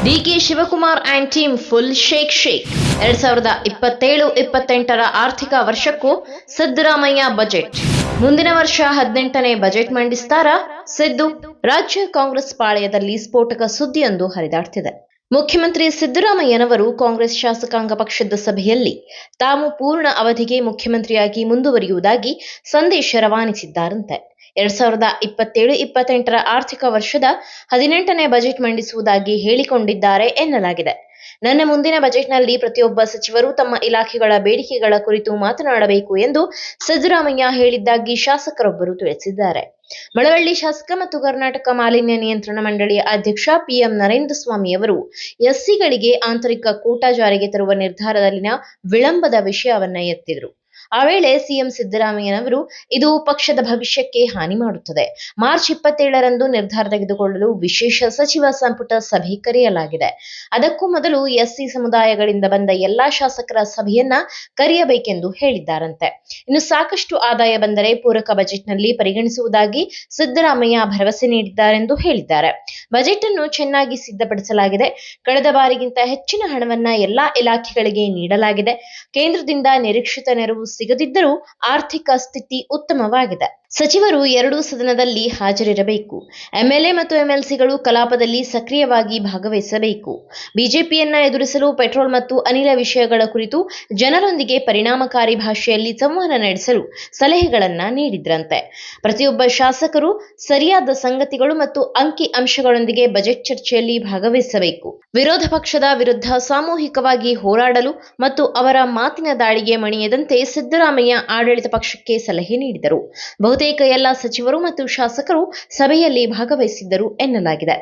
DK Shivakumar and team full shake 2027-28ರ ಆರ್ಥಿಕ ವರ್ಷಕ್ಕೂ ಸಿದ್ದರಾಮಯ್ಯ ಬಜೆಟ್. ಮುಂದಿನ ವರ್ಷ 18ನೇ ಬಜೆಟ್ ಮಂಡಿಸ್ತಾರಾ ಸಿದ್ದು? ರಾಜ್ಯ ಕಾಂಗ್ರೆಸ್ ಪಾಳೆಯದಲ್ಲಿ ಸ್ಫೋಟಕ ಸುದ್ದಿಯೊಂದು ಹರಿದಾಡ್ತಿದೆ. ಮುಖ್ಯಮಂತ್ರಿ ಸಿದ್ದರಾಮಯ್ಯನವರು ಕಾಂಗ್ರೆಸ್ ಶಾಸಕಾಂಗ ಪಕ್ಷದ ಸಭೆಯಲ್ಲಿ ತಾವು ಪೂರ್ಣ ಅವಧಿಗೆ ಮುಖ್ಯಮಂತ್ರಿಯಾಗಿ ಮುಂದುವರಿಯುವುದಾಗಿ ಸಂದೇಶ ರವಾನಿಸಿದ್ದಾರಂತೆ. 2027-28ರ ಆರ್ಥಿಕ ವರ್ಷದ 18ನೇ ಬಜೆಟ್ ಮಂಡಿಸುವುದಾಗಿ ಹೇಳಿಕೊಂಡಿದ್ದಾರೆ ಎನ್ನಲಾಗಿದೆ. ನನ್ನ ಮುಂದಿನ ಬಜೆಟ್ನಲ್ಲಿ ಪ್ರತಿಯೊಬ್ಬ ಸಚಿವರು ತಮ್ಮ ಇಲಾಖೆಗಳ ಬೇಡಿಕೆಗಳ ಕುರಿತು ಮಾತನಾಡಬೇಕು ಎಂದು ಸಿದ್ದರಾಮಯ್ಯ ಹೇಳಿದ್ದಾಗಿ ಶಾಸಕರೊಬ್ಬರು ತಿಳಿಸಿದ್ದಾರೆ. ಮಳವಳ್ಳಿ ಶಾಸಕ ಮತ್ತು ಕರ್ನಾಟಕ ಮಾಲಿನ್ಯ ನಿಯಂತ್ರಣ ಮಂಡಳಿಯ ಅಧ್ಯಕ್ಷ PM ನರೇಂದ್ರ ಸ್ವಾಮಿ ಅವರು ಎಸ್ಸಿಗಳಿಗೆ ಆಂತರಿಕ ಕೋಟಾ ಜಾರಿಗೆ ತರುವ ನಿರ್ಧಾರದಲ್ಲಿನ ವಿಳಂಬದ ವಿಷಯವನ್ನ ಎತ್ತಿದರು. ಆ ವೇಳೆ ಸಿಎಂ ಸಿದ್ದರಾಮಯ್ಯನವರು ಇದು ಪಕ್ಷದ ಭವಿಷ್ಯಕ್ಕೆ ಹಾನಿ ಮಾಡುತ್ತದೆ. ಮಾರ್ಚ್ 27ರಂದು ನಿರ್ಧಾರ ತೆಗೆದುಕೊಳ್ಳಲು ವಿಶೇಷ ಸಚಿವ ಸಂಪುಟ ಸಭೆ ಕರೆಯಲಾಗಿದೆ. ಅದಕ್ಕೂ ಮೊದಲು ಎಸ್ಸಿ ಸಮುದಾಯಗಳಿಂದ ಬಂದ ಎಲ್ಲಾ ಶಾಸಕರ ಸಭೆಯನ್ನ ಕರೆಯಬೇಕೆಂದು ಹೇಳಿದ್ದಾರಂತೆ. ಇನ್ನು ಸಾಕಷ್ಟು ಆದಾಯ ಬಂದರೆ ಪೂರಕ ಬಜೆಟ್ನಲ್ಲಿ ಪರಿಗಣಿಸುವುದಾಗಿ ಸಿದ್ದರಾಮಯ್ಯ ಭರವಸೆ ನೀಡಿದ್ದಾರೆಂದು ಹೇಳಿದ್ದಾರೆ. ಬಜೆಟ್ ಅನ್ನು ಚೆನ್ನಾಗಿ ಸಿದ್ಧಪಡಿಸಲಾಗಿದೆ. ಕಳೆದ ಬಾರಿಗಿಂತ ಹೆಚ್ಚಿನ ಹಣವನ್ನ ಎಲ್ಲಾ ಇಲಾಖೆಗಳಿಗೆ ನೀಡಲಾಗಿದೆ. ಕೇಂದ್ರದಿಂದ ನಿರೀಕ್ಷಿತ ನೆರವು ಸಿಗದಿದ್ದರೂ ಆರ್ಥಿಕ ಸ್ಥಿತಿ ಉತ್ತಮವಾಗಿದೆ. ಸಚಿವರು ಎರಡೂ ಸದನದಲ್ಲಿ ಹಾಜರಿರಬೇಕು. MLA ಮತ್ತು MLCಗಳು ಕಲಾಪದಲ್ಲಿ ಸಕ್ರಿಯವಾಗಿ ಭಾಗವಹಿಸಬೇಕು. ಬಿಜೆಪಿಯನ್ನ ಎದುರಿಸಲು ಪೆಟ್ರೋಲ್ ಮತ್ತು ಅನಿಲ ವಿಷಯಗಳ ಕುರಿತು ಜನರೊಂದಿಗೆ ಪರಿಣಾಮಕಾರಿ ಭಾಷೆಯಲ್ಲಿ ಸಂವಹನ ನಡೆಸಲು ಸಲಹೆಗಳನ್ನ ನೀಡಿದ್ರಂತೆ. ಪ್ರತಿಯೊಬ್ಬ ಶಾಸಕರು ಸರಿಯಾದ ಸಂಗತಿಗಳು ಮತ್ತು ಅಂಕಿ ಅಂಶಗಳೊಂದಿಗೆ ಬಜೆಟ್ ಚರ್ಚೆಯಲ್ಲಿ ಭಾಗವಹಿಸಬೇಕು. ವಿರೋಧ ಪಕ್ಷದ ವಿರುದ್ಧ ಸಾಮೂಹಿಕವಾಗಿ ಹೋರಾಡಲು ಮತ್ತು ಅವರ ಮಾತಿನ ದಾಳಿಗೆ ಮಣಿಯದಂತೆ ಸಿದ್ದರಾಮಯ್ಯ ಆಡಳಿತ ಪಕ್ಷಕ್ಕೆ ಸಲಹೆ ನೀಡಿದರು. ಬಹುತೇಕ ಎಲ್ಲ ಸಚಿವರು ಮತ್ತು ಶಾಸಕರು ಸಭೆಯಲ್ಲಿ ಭಾಗವಹಿಸಿದ್ದರು ಎನ್ನಲಾಗಿದೆ.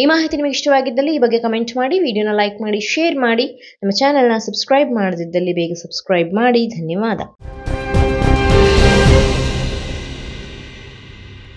ಈ ಮಾಹಿತಿ ನಿಮಗೆ ಇಷ್ಟವಾಗಿದ್ದಲ್ಲಿ ಈ ಬಗ್ಗೆ ಕಮೆಂಟ್ ಮಾಡಿ, ವಿಡಿಯೋನ ಲೈಕ್ ಮಾಡಿ, ಶೇರ್ ಮಾಡಿ. ನಮ್ಮ ಚಾನೆಲ್ನ ಸಬ್ಸ್ಕ್ರೈಬ್ ಮಾಡದಿದ್ದಲ್ಲಿ ಬೇಗ ಸಬ್ಸ್ಕ್ರೈಬ್ ಮಾಡಿ. ಧನ್ಯವಾದ.